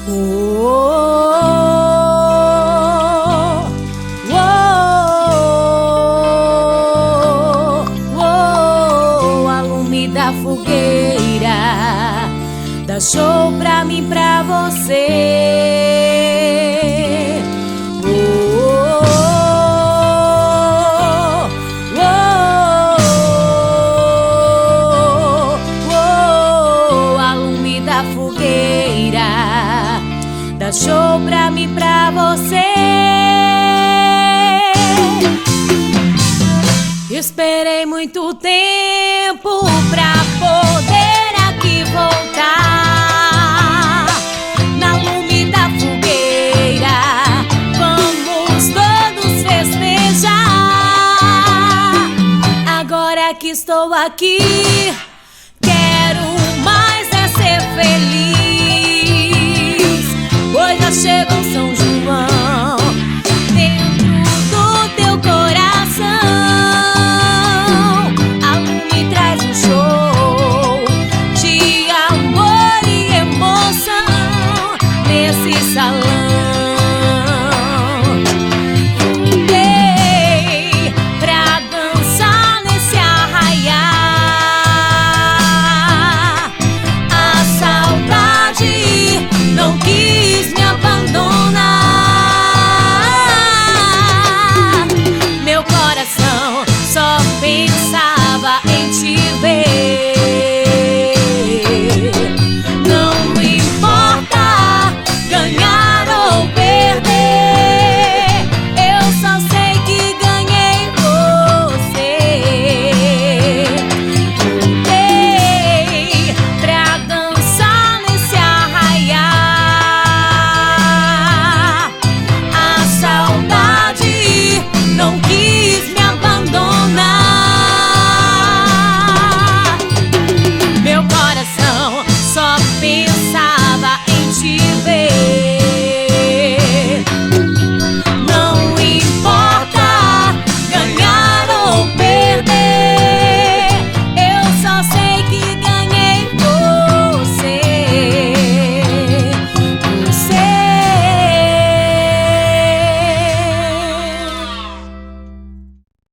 Oh, oh, oh, alume da fogueira, dá show pra mim, pra você. Oh, oh, oh, oh, alume da fogueira, dá show pra mim, pra você. Esperei muito tempo pra poder aqui voltar. Na lume da fogueira, vamos todos festejar. Agora que estou aqui,